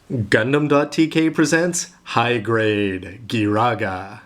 Gundam.tk presents High Grade Ghirarga.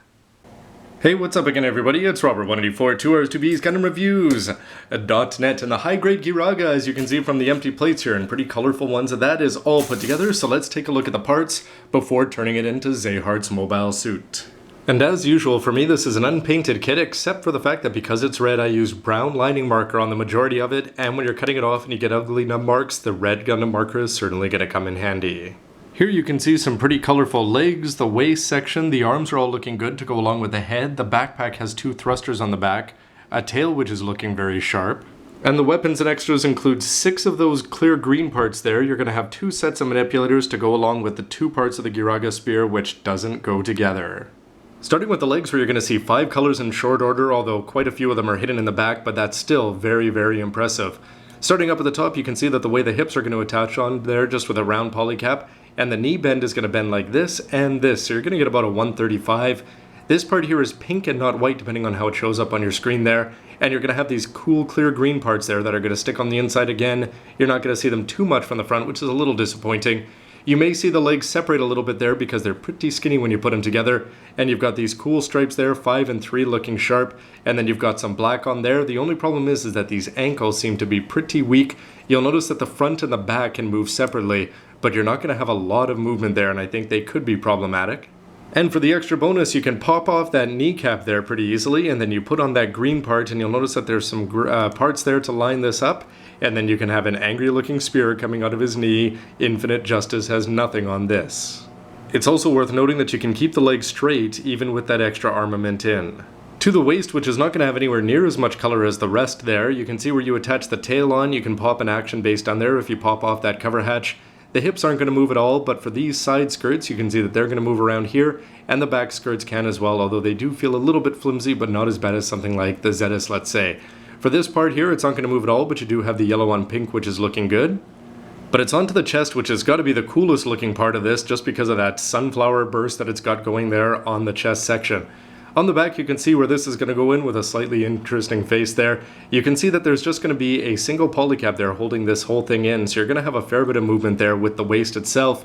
Hey, what's up again everybody? It's Robert184, 2 Hours 2B's Gundam Reviews .net, and the High Grade Ghirarga, as you can see from the empty plates here, and pretty colorful ones, that is all put together, so let's take a look at the parts before turning it into Zehart's mobile suit. And as usual for me, this is an unpainted kit, except for the fact that because it's red, I use brown lining marker on the majority of it, and when you're cutting it off and you get ugly nub marks, the red Gundam marker is certainly going to come in handy. Here you can see some pretty colorful legs, the waist section, the arms are all looking good to go along with the head, the backpack has 2 thrusters on the back, a tail which is looking very sharp, and the weapons and extras include 6 of those clear green parts there. You're going to have 2 sets of manipulators to go along with the 2 parts of the Ghirarga spear which doesn't go together. Starting with the legs, where you're going to see 5 colors in short order, although quite a few of them are hidden in the back, but that's still very, very impressive. Starting up at the top, you can see that the way the hips are going to attach on there just with a round poly cap, and the knee bend is going to bend like this and this, so you're going to get about a 135. This part here is pink and not white depending on how it shows up on your screen there, and you're going to have these cool clear green parts there that are going to stick on the inside again. You're not going to see them too much from the front, which is a little disappointing. You may see the legs separate a little bit there because they're pretty skinny when you put them together, and you've got these cool stripes there, 5 and 3 looking sharp, and then you've got some black on there. The only problem is that these ankles seem to be pretty weak. You'll notice that the front and the back can move separately, but you're not going to have a lot of movement there, and I think they could be problematic. And for the extra bonus, you can pop off that kneecap there pretty easily, and then you put on that green part, and you'll notice that there's some parts there to line this up, and then you can have an angry looking spear coming out of his knee. Infinite Justice has nothing on this. It's also worth noting that you can keep the leg straight even with that extra armament in. To the waist, which is not going to have anywhere near as much color as the rest there, you can see where you attach the tail on. You can pop an action base down there if you pop off that cover hatch. The hips aren't going to move at all, but for these side skirts, you can see that they're going to move around here, and the back skirts can as well, although they do feel a little bit flimsy, but not as bad as something like the Zetis, let's say. For this part here, it's not going to move at all, but you do have the yellow on pink, which is looking good. But it's onto the chest, which has got to be the coolest looking part of this, just because of that sunflower burst that it's got going there on the chest section. On the back, you can see where this is going to go in with a slightly interesting face there. You can see that there's just going to be a single polycap there holding this whole thing in, so you're going to have a fair bit of movement there with the waist itself.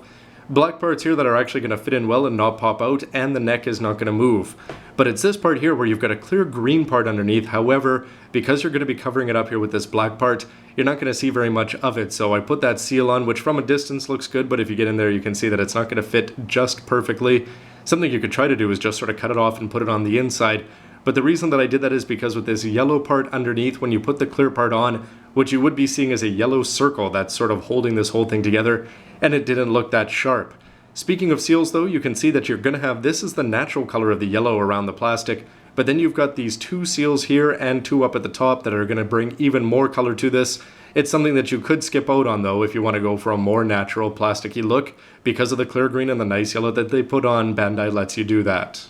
Black parts here that are actually going to fit in well and not pop out, and the neck is not going to move. But it's this part here where you've got a clear green part underneath. However, because you're going to be covering it up here with this black part, you're not going to see very much of it. So I put that seal on, which from a distance looks good, but if you get in there, you can see that it's not going to fit just perfectly. Something you could try to do is just sort of cut it off and put it on the inside. But the reason that I did that is because with this yellow part underneath, when you put the clear part on, what you would be seeing is a yellow circle that's sort of holding this whole thing together, and it didn't look that sharp. Speaking of seals though, you can see that you're going to have, this is the natural color of the yellow around the plastic, but then you've got these 2 seals here and 2 up at the top that are going to bring even more color to this. It's something that you could skip out on though if you want to go for a more natural plasticky look. Because of the clear green and the nice yellow that they put on, Bandai lets you do that.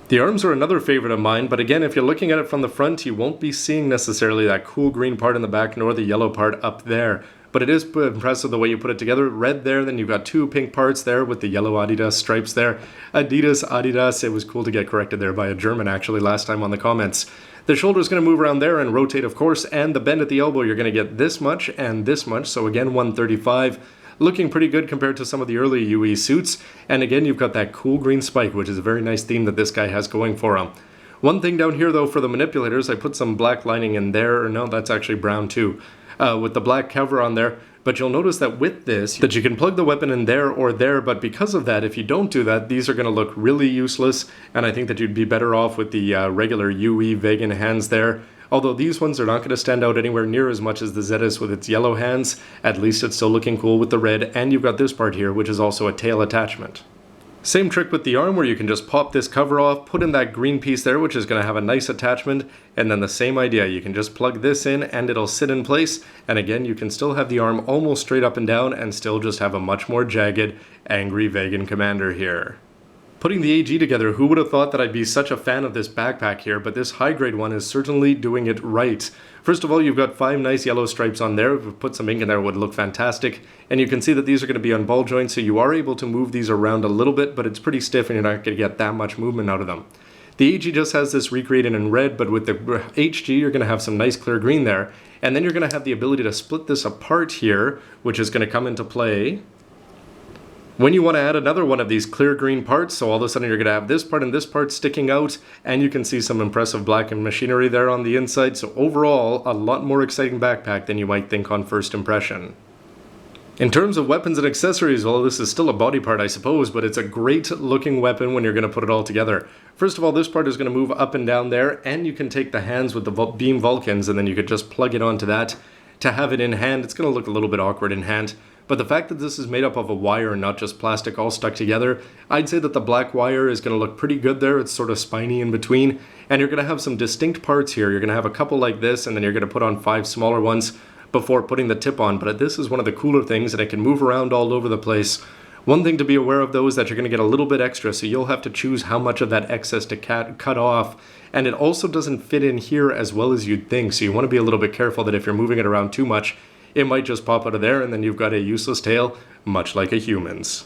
The arms are another favorite of mine, but again, if you're looking at it from the front, you won't be seeing necessarily that cool green part in the back nor the yellow part up there. But it is impressive the way you put it together. Red there, then you've got 2 pink parts there with the yellow Adidas stripes there. Adidas, it was cool to get corrected there by a German actually last time on the comments. The shoulder's going to move around there and rotate, of course, and the bend at the elbow, you're going to get this much and this much, so again 135. Looking pretty good compared to some of the early UE suits, and again you've got that cool green spike, which is a very nice theme that this guy has going for him. One thing down here though for the manipulators, I put some black lining in there, or no, that's actually brown too, with the black cover on there. But you'll notice that with this, that you can plug the weapon in there or there, but because of that, if you don't do that, these are going to look really useless, and I think that you'd be better off with the regular UE Vagan hands there. Although these ones are not going to stand out anywhere near as much as the Zetis with its yellow hands, at least it's still looking cool with the red, and you've got this part here, which is also a tail attachment. Same trick with the arm where you can just pop this cover off, put in that green piece there, which is going to have a nice attachment, and then the same idea, you can just plug this in and it'll sit in place, and again you can still have the arm almost straight up and down and still just have a much more jagged, angry Vagan commander here. Putting the AG together, who would have thought that I'd be such a fan of this backpack here, but this high grade one is certainly doing it right. First of all, you've got 5 nice yellow stripes on there. If we put some ink in there, it would look fantastic. And you can see that these are going to be on ball joints, so you are able to move these around a little bit, but it's pretty stiff and you're not going to get that much movement out of them. The AG just has this recreated in red, but with the HG, you're going to have some nice clear green there. And then you're going to have the ability to split this apart here, which is going to come into play. When you want to add another one of these clear green parts, so all of a sudden you're going to have this part and this part sticking out, and you can see some impressive black and machinery there on the inside, so overall, a lot more exciting backpack than you might think on first impression. In terms of weapons and accessories, well, this is still a body part, I suppose, but it's a great looking weapon when you're going to put it all together. First of all, this part is going to move up and down there, and you can take the hands with the beam Vulcans, and then you could just plug it onto that to have it in hand. It's going to look a little bit awkward in hand. But the fact that this is made up of a wire and not just plastic all stuck together, I'd say that the black wire is going to look pretty good there. It's sort of spiny in between. And you're going to have some distinct parts here. You're going to have a couple like this, and then you're going to put on 5 smaller ones before putting the tip on. But this is one of the cooler things, and it can move around all over the place. One thing to be aware of, though, is that you're going to get a little bit extra, so you'll have to choose how much of that excess to cut off. And it also doesn't fit in here as well as you'd think, so you want to be a little bit careful that if you're moving it around too much, it might just pop out of there, and then you've got a useless tail, much like a human's.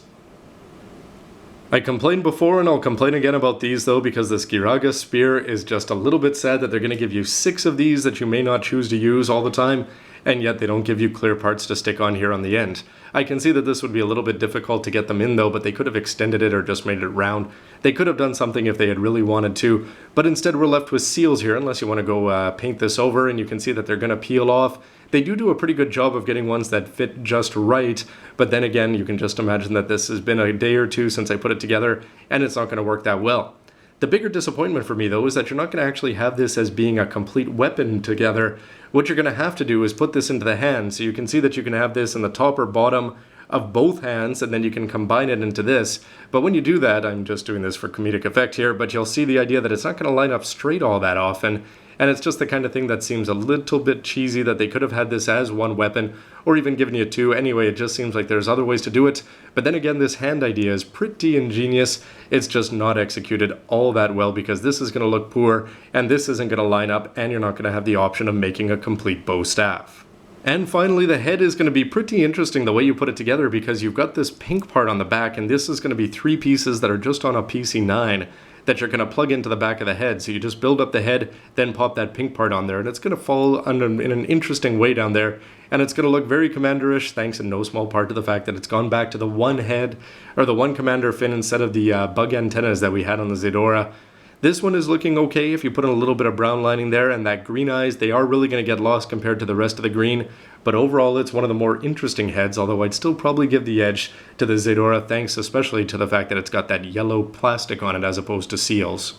I complained before, and I'll complain again about these though, because this Ghirarga spear is just a little bit sad that they're going to give you 6 of these that you may not choose to use all the time, and yet they don't give you clear parts to stick on here on the end. I can see that this would be a little bit difficult to get them in though, but they could have extended it or just made it round. They could have done something if they had really wanted to, but instead we're left with seals here, unless you want to go paint this over, and you can see that they're going to peel off. They do a pretty good job of getting ones that fit just right, but then again, you can just imagine that this has been a day or two since I put it together, and it's not going to work that well. The bigger disappointment for me, though, is that you're not going to actually have this as being a complete weapon together. What you're going to have to do is put this into the hand, so you can see that you can have this in the top or bottom of both hands, and then you can combine it into this. But when you do that, I'm just doing this for comedic effect here, but you'll see the idea that it's not going to line up straight all that often. And it's just the kind of thing that seems a little bit cheesy, that they could have had this as one weapon, or even given you 2. Anyway, it just seems like there's other ways to do it. But then again, this hand idea is pretty ingenious. It's just not executed all that well, because this is going to look poor, and this isn't going to line up, and you're not going to have the option of making a complete bow staff. And finally, the head is going to be pretty interesting the way you put it together, because you've got this pink part on the back, and this is going to be 3 pieces that are just on a PC9. That you're going to plug into the back of the head. So you just build up the head, then pop that pink part on there, and it's going to fall in an interesting way down there, and it's going to look very Commander-ish, thanks in no small part to the fact that it's gone back to the one head, or the one Commander fin instead of the bug antennas that we had on the Ghirarga. This one is looking okay if you put in a little bit of brown lining there, and that green eyes, they are really going to get lost compared to the rest of the green, but overall it's one of the more interesting heads, although I'd still probably give the edge to the Ghirarga, thanks especially to the fact that it's got that yellow plastic on it as opposed to seals.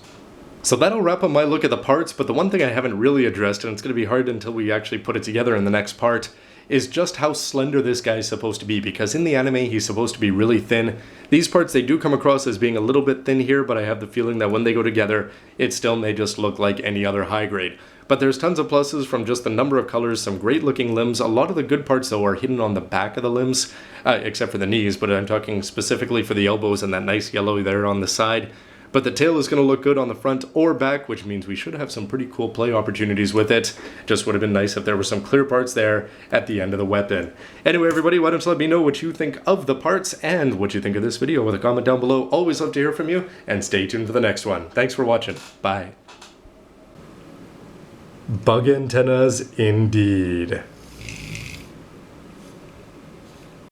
So that'll wrap up my look at the parts, but the one thing I haven't really addressed, and it's going to be hard until we actually put it together in the next part, is just how slender this guy is supposed to be, because in the anime he's supposed to be really thin. These parts, they do come across as being a little bit thin here, but I have the feeling that when they go together, it still may just look like any other high grade. But there's tons of pluses from just the number of colors, some great looking limbs. A lot of the good parts though are hidden on the back of the limbs, except for the knees, but I'm talking specifically for the elbows and that nice yellow there on the side. But the tail is going to look good on the front or back, which means we should have some pretty cool play opportunities with it. Just would have been nice if there were some clear parts there at the end of the weapon. Anyway, everybody, why don't you let me know what you think of the parts and what you think of this video with a comment down below. Always love to hear from you, and stay tuned for the next one. Thanks for watching. Bye. Bug antennas indeed.